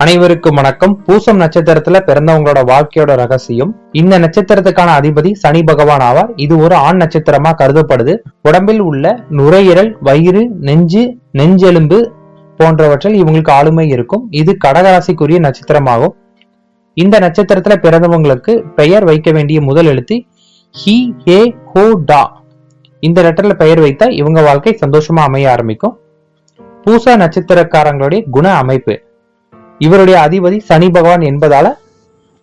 அனைவருக்கும் வணக்கம். பூசம் நட்சத்திரத்துல பிறந்தவங்களோட வாழ்க்கையோட ரகசியம். இந்த நட்சத்திரத்துக்கான அதிபதி சனி பகவான் ஆவார். இது ஒரு ஆண் நட்சத்திரமா கருதப்படுது. உடம்பில் உள்ள நுரையீரல், வயிறு, நெஞ்செலும்பு போன்றவற்றில் இவங்களுக்கு ஆளுமை இருக்கும். இது கடகராசிக்குரிய நட்சத்திரமாகும். இந்த நட்சத்திரத்துல பிறந்தவங்களுக்கு பெயர் வைக்க வேண்டிய முதல் எழுத்து ஹி, ஹே, ஹோ, டா. இந்த லெட்டர்ல பெயர் வைத்தா இவங்க வாழ்க்கை சந்தோஷமா அமைய ஆரம்பிக்கும். பூச நட்சத்திரக்காரங்களுடைய குண அமைப்பு. இவருடைய அதிபதி சனி பகவான் என்பதால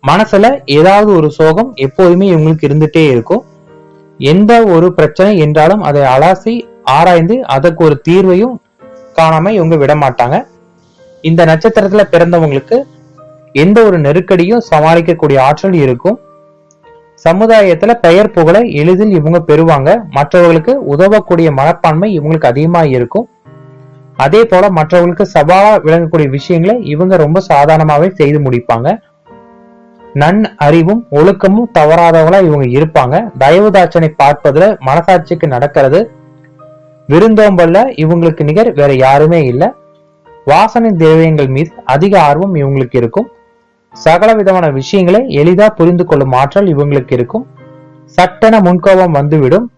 மனசுல ஏதாவது ஒரு சோகம் எப்போதுமே இவங்களுக்கு இருந்துட்டே இருக்கும். எந்த ஒரு பிரச்சனை என்றாலும் அதை அலாசி ஆராய்ந்து அதற்கு ஒரு தீர்வையும் காணாம இவங்க விட மாட்டாங்க. இந்த நட்சத்திரத்துல பிறந்தவங்களுக்கு எந்த ஒரு நெருக்கடியும் சமாளிக்கக்கூடிய ஆற்றல் இருக்கும். சமுதாயத்துல பெயர் புகழை எளிதில் இவங்க பெறுவாங்க. மற்றவர்களுக்கு உதவக்கூடிய மனப்பான்மை இவங்களுக்கு அதிகமா இருக்கும். அதே போல மற்றவர்களுக்கு சவாலா விளங்கக்கூடிய விஷயங்களை இவங்க ரொம்ப சாதாரணமாவே செய்து முடிப்பாங்க. அறிவும் ஒழுக்கமும் தவறாதவங்களா இவங்க இருப்பாங்க. தயவுதாட்சனை பார்ப்பதுல மனசாட்சிக்கு நடக்கிறது. விருந்தோம்பல்ல இவங்களுக்கு நிகர் வேற யாருமே இல்லை. வாசனை திரவியங்கள் மீது அதிக ஆர்வம் இவங்களுக்கு இருக்கும். சகல விதமான விஷயங்களை எளிதா புரிந்து கொள்ளும் ஆற்றல் இவங்களுக்கு இருக்கும். சட்டென முன்கோபம் வந்துவிடும்.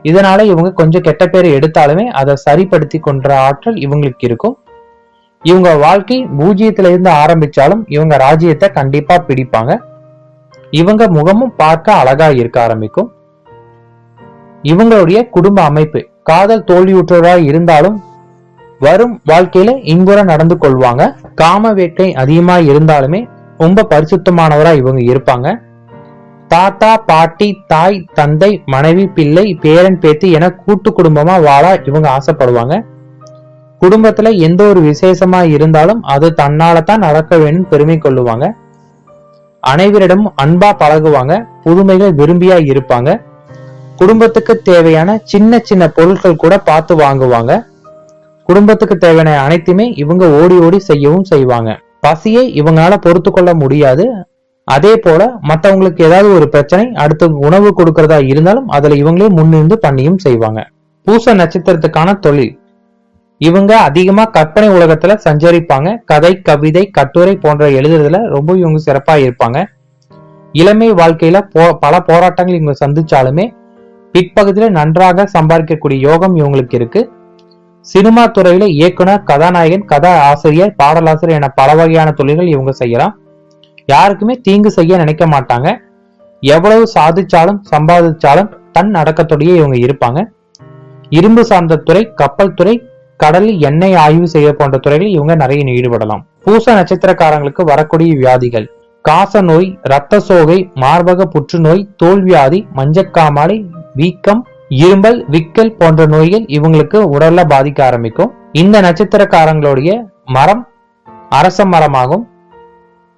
இதனால இவங்க கொஞ்சம் கெட்ட பேரை எடுத்தாலுமே அதை சரிப்படுத்தி கொண்ட ஆற்றல் இவங்களுக்கு இருக்கும். இவங்க வாழ்க்கை பூஜ்ஜியத்துல இருந்து ஆரம்பிச்சாலும் இவங்க ராஜ்யத்தை கண்டிப்பா பிடிப்பாங்க. இவங்க முகமும் பார்க்க அழகா இருக்க ஆரம்பிக்கும். இவங்களுடைய குடும்ப அமைப்பு காதல் தோல்வியுற்றவரா இருந்தாலும் வரும் வாழ்க்கையில இன்புற நடந்து கொள்வாங்க. காம வேட்கை அதிகமா இருந்தாலுமே ரொம்ப பரிசுத்தமானவரா இவங்க இருப்பாங்க. தாத்தா, பாட்டி, தாய், தந்தை, மனைவி, பிள்ளை, பேரன், பேத்தி என கூட்டு குடும்பமா வாழ இவங்க ஆசைப்படுவாங்க. குடும்பத்துல எந்த ஒரு விசேஷமா இருந்தாலும் அது தன்னாலதான் நடக்க வேண்டும் பெருமை கொள்ளுவாங்க. அனைவரிடமும் அன்பா பழகுவாங்க. புதுமைகள் விரும்பியா இருப்பாங்க. குடும்பத்துக்கு தேவையான சின்ன சின்ன பொருட்கள் கூட பார்த்து வாங்குவாங்க. குடும்பத்துக்கு தேவையான அனைத்துமே இவங்க ஓடி ஓடி செய்யவும் செய்வாங்க. பசியை இவங்களால பொறுத்து கொள்ள முடியாது. அதே போல மற்றவங்களுக்கு ஏதாவது ஒரு பிரச்சனை அடுத்த உணவு கொடுக்கறதா இருந்தாலும் அதுல இவங்களே முன்னிருந்து பண்ணியும் செய்வாங்க. பூச நட்சத்திரத்துக்கான தொழில். இவங்க அதிகமா கற்பனை உலகத்துல சஞ்சரிப்பாங்க. கதை, கவிதை, கட்டுரை போன்ற எழுதுறதுல ரொம்ப இவங்க சிறப்பா இருப்பாங்க. இளமை வாழ்க்கையில பல போராட்டங்கள் இவங்க சந்திச்சாலுமே பிற்பகுதியில நன்றாக சம்பாதிக்கக்கூடிய யோகம் இவங்களுக்கு இருக்கு. சினிமா துறையில இயக்குனர், கதாநாயகன், கதா ஆசிரியர், பாடலாசிரியர் என பல வகையான தொழில்கள் இவங்க செய்யலாம். யாருக்குமே தீங்கு செய்ய நினைக்க மாட்டாங்க. எவ்வளவு சாதிச்சாலும் சம்பாதிச்சாலும் தன் அடக்கத்தோடையே இவங்க இருப்பாங்க. இரும்பு சார்ந்த துறை, கப்பல் துறை, கடலில் எண்ணெய் ஆய்வு செய்ய போன்ற துறைகளில் இவங்க நிறைய ஈடுபடலாம். பூச நட்சத்திரக்காரங்களுக்கு வரக்கூடிய வியாதிகள்: காச நோய், இரத்த சோகை, மார்பக புற்றுநோய், தோல்வியாதி, மஞ்சக்காமாலை, வீக்கம், இரும்பல், விக்கல் போன்ற நோய்கள் இவங்களுக்கு உடல்ல பாதிக்க ஆரம்பிக்கும். இந்த நட்சத்திரக்காரங்களுடைய மரம் அரச மரமாகும்.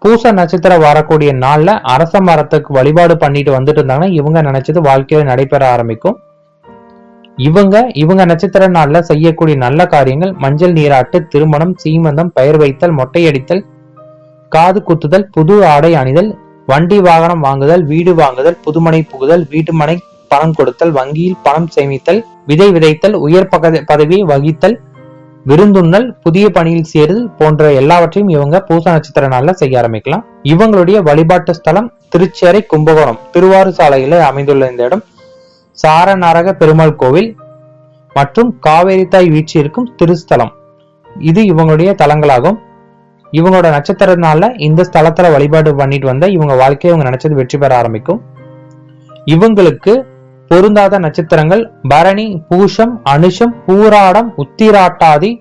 பூச நட்சத்திரம் வரக்கூடிய நாள்ல அரச மரத்துக்கு வழிபாடு பண்ணிட்டு வந்துட்டு இருந்தாங்கன்னா இவங்க நினைச்சது வாழ்க்கையில நடைபெற ஆரம்பிக்கும். இவங்க நட்சத்திர நாள்ல செய்யக்கூடிய நல்ல காரியங்கள்: மஞ்சள் நீராட்டு, திருமணம், சீமந்தம், பெயர் வைத்தல், மொட்டையடித்தல், காது குத்துதல், புது ஆடை அணிதல், வண்டி வாகனம் வாங்குதல், வீடு வாங்குதல், புதுமனை புகுதல், வீட்டு மனை பணம் கொடுத்தல், வங்கியில் பணம் சேமித்தல், விதை விதைத்தல், உயர் பதவியை வகித்தல், விருந்துண்ணல், புதிய பணியில் சேருதல் போன்ற எல்லாவற்றையும் இவங்க பூச நட்சத்திர நாள்ல செய்ய ஆரம்பிக்கலாம். இவங்களுடைய வழிபாட்டு ஸ்தலம் திருச்சேரை, கும்பகோணம், திருவாரூர் சாலையில அமைந்துள்ள இந்த இடம் சாரநாரக பெருமாள் கோவில் மற்றும் காவேரி தாய் வீழ்ச்சி இருக்கும் திருஸ்தலம். இது இவங்களுடைய தலங்களாகும். இவங்களோட நட்சத்திர நாள்ல இந்த ஸ்தலத்துல வழிபாடு பண்ணிட்டு வந்த இவங்க வாழ்க்கையை இவங்க நினைச்சது வெற்றி பெற ஆரம்பிக்கும். இவங்களுக்கு பொருந்தாத நட்சத்திரங்கள் பரணி, பூஷம், அனுஷம், பூராடம், உத்திராட்டாதி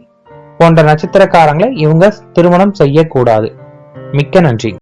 போன்ற நட்சத்திரக்காரங்களை இவங்க திருமணம் செய்யக்கூடாது. மிக்க நன்றி.